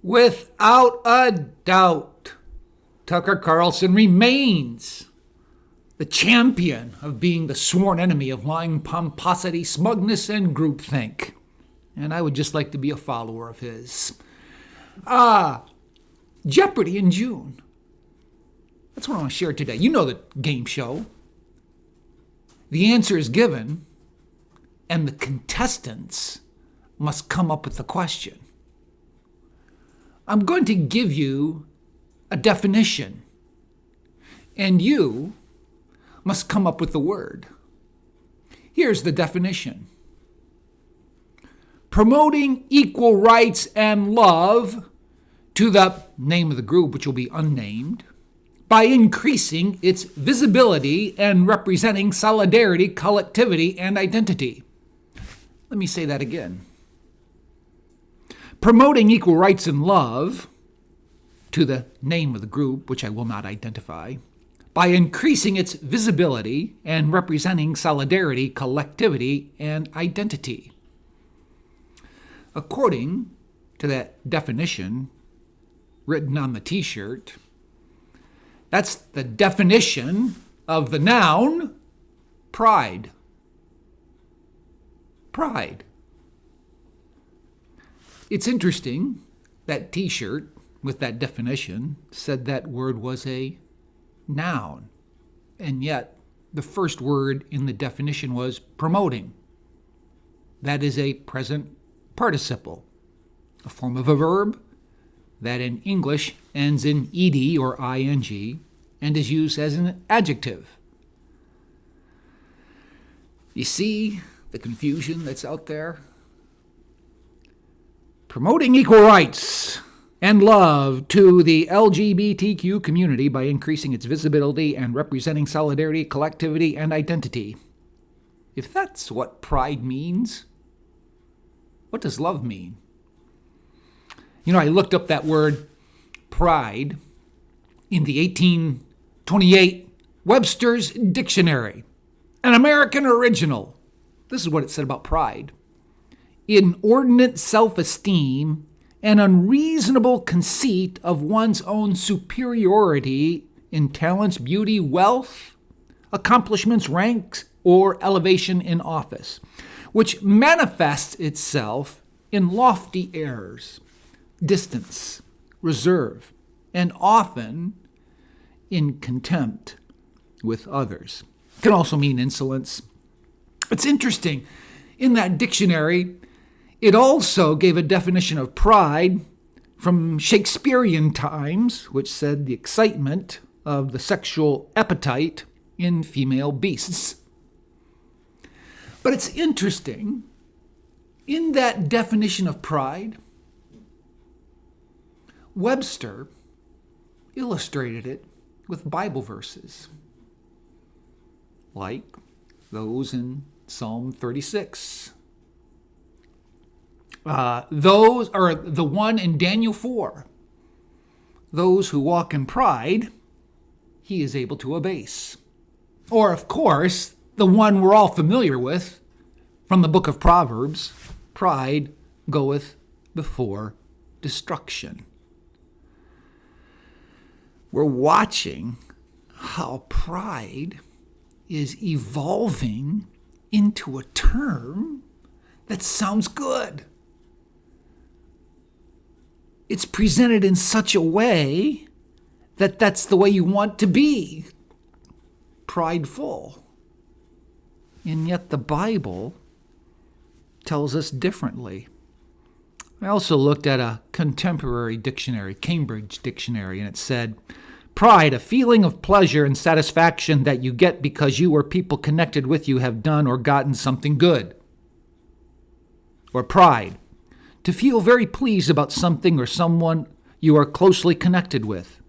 Without a doubt, Tucker Carlson remains the champion of being the sworn enemy of lying pomposity, smugness, and groupthink. And I would just like to be a follower of his. Jeopardy in June. That's what I want to share today. You know the game show. The answer is given, and the contestants must come up with the question. I'm going to give you a definition, and you must come up with the word. Here's the definition. Promoting equal rights and love to the name of the group, which will be unnamed, by increasing its visibility and representing solidarity, collectivity, and identity. Let me say that again. Promoting equal rights and love to the name of the group, which I will not identify, by increasing its visibility and representing solidarity, collectivity, and identity. According to that definition written on the t-shirt, that's the definition of the noun pride. Pride. It's interesting that t-shirt with that definition said that word was a noun, and yet the first word in the definition was promoting. That is a present participle, a form of a verb that in English ends in ed or ing and is used as an adjective. You see the confusion that's out there? Promoting equal rights and love to the LGBTQ community by increasing its visibility and representing solidarity, collectivity, and identity. If that's what pride means, what does love mean? You know, I looked up that word pride in the 1828 Webster's Dictionary, an American original. This is what it said about pride. Inordinate self-esteem and unreasonable conceit of one's own superiority in talents, beauty, wealth, accomplishments, ranks, or elevation in office, which manifests itself in lofty airs, distance, reserve, and often in contempt with others. It can also mean insolence. It's interesting. In that dictionary, it also gave a definition of pride from Shakespearean times, which said the excitement of the sexual appetite in female beasts. But it's interesting, in that definition of pride, Webster illustrated it with Bible verses, like those in Psalm 36. Those are the one in Daniel 4. Those who walk in pride, he is able to abase. Or, of course, the one we're all familiar with from the book of Proverbs, pride goeth before destruction. We're watching how pride is evolving into a term that sounds good. It's presented in such a way that that's the way you want to be, prideful. And yet the Bible tells us differently. I also looked at a contemporary dictionary, Cambridge Dictionary, and it said, pride, a feeling of pleasure and satisfaction that you get because you or people connected with you have done or gotten something good. Or pride, to feel very pleased about something or someone you are closely connected with.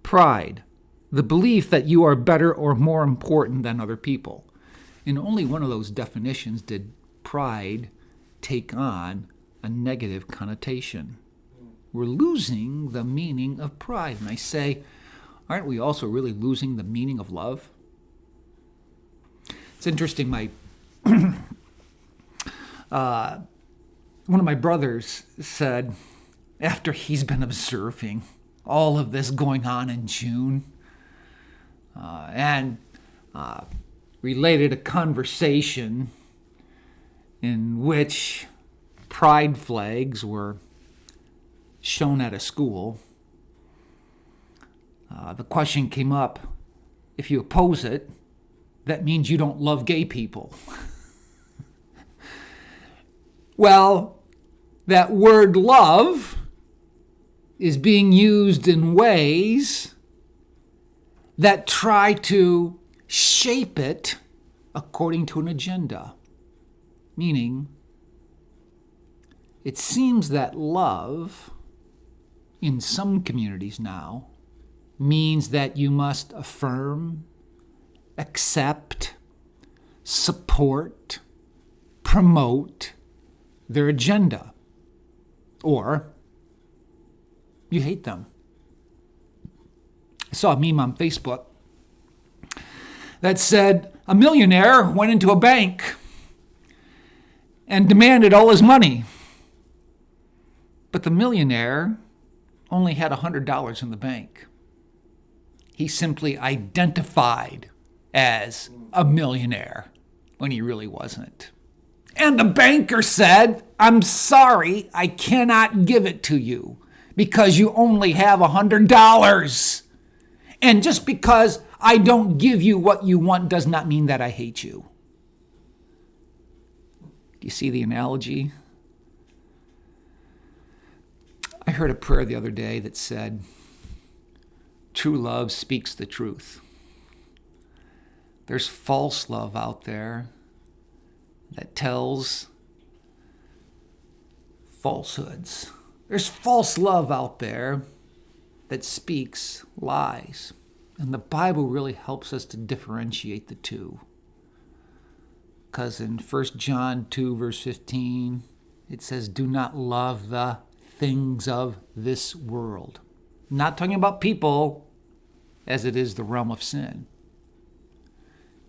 Pride, the belief that you are better or more important than other people. In only one of those definitions did pride take on a negative connotation. We're losing the meaning of pride. And I say, aren't we also really losing the meaning of love? It's interesting, one of my brothers said, after he's been observing all of this going on in June and related a conversation in which pride flags were shown at a school. The question came up, if you oppose it, that means you don't love gay people. Well, that word love is being used in ways that try to shape it according to an agenda. Meaning, it seems that love in some communities now means that you must affirm, accept, support, promote their agenda, or you hate them. I saw a meme on Facebook that said a millionaire went into a bank and demanded all his money, but the millionaire only had $100 in the bank. He simply identified as a millionaire when he really wasn't. And the banker said, I'm sorry, I cannot give it to you because you only have $100. And just because I don't give you what you want does not mean that I hate you. Do you see the analogy? I heard a prayer the other day that said, true love speaks the truth. There's false love out there that tells falsehoods. There's false love out there that speaks lies. And the Bible really helps us to differentiate the two. Because in 1 John 2, verse 15, it says, do not love the things of this world. Not talking about people, as it is the realm of sin.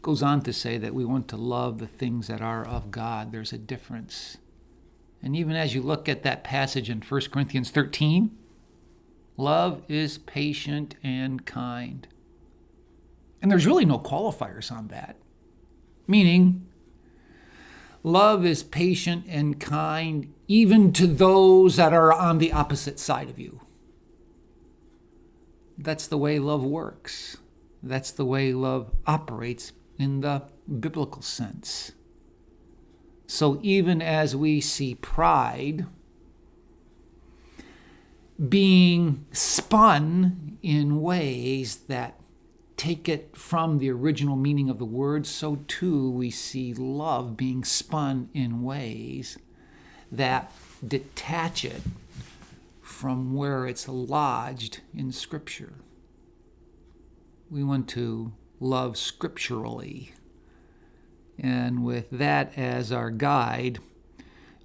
Goes on to say that we want to love the things that are of God. There's a difference. And even as you look at that passage in 1 Corinthians 13, love is patient and kind. And there's really no qualifiers on that. Meaning, love is patient and kind even to those that are on the opposite side of you. That's the way love works. That's the way love operates in the biblical sense. So even as we see pride being spun in ways that take it from the original meaning of the word, so too we see love being spun in ways that detach it from where it's lodged in Scripture. We want to love scripturally. And with that as our guide,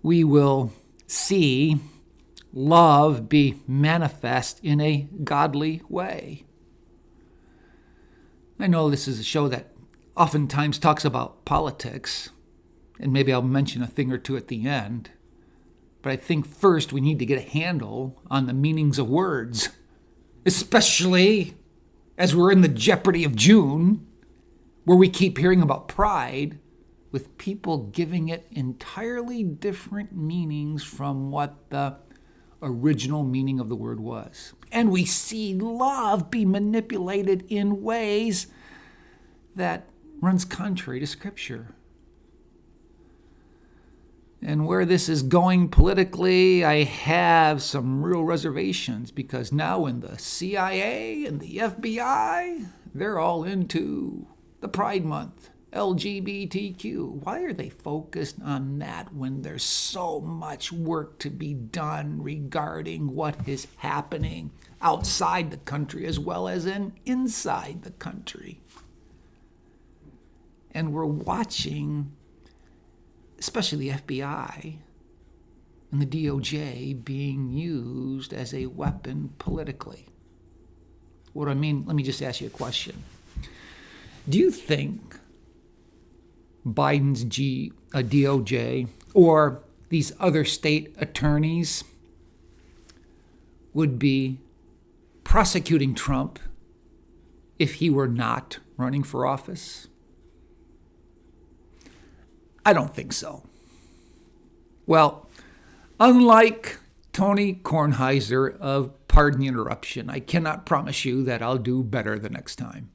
we will see love be manifest in a godly way. I know this is a show that oftentimes talks about politics, and maybe I'll mention a thing or two at the end, but I think first we need to get a handle on the meanings of words, especially as we're in the Jeopardy of June, where we keep hearing about pride, with people giving it entirely different meanings from what the original meaning of the word was. And we see love be manipulated in ways that runs contrary to Scripture. And where this is going politically, I have some real reservations, because now in the CIA and the FBI, they're all into the Pride Month, LGBTQ. Why are they focused on that when there's so much work to be done regarding what is happening outside the country as well as inside the country? And we're watching, especially the FBI and the DOJ, being used as a weapon politically. What do I mean? Let me just ask you a question. Do you think Biden's DOJ or these other state attorneys would be prosecuting Trump if he were not running for office? I don't think so. Well, unlike Tony Kornheiser of Pardon the Interruption, I cannot promise you that I'll do better the next time.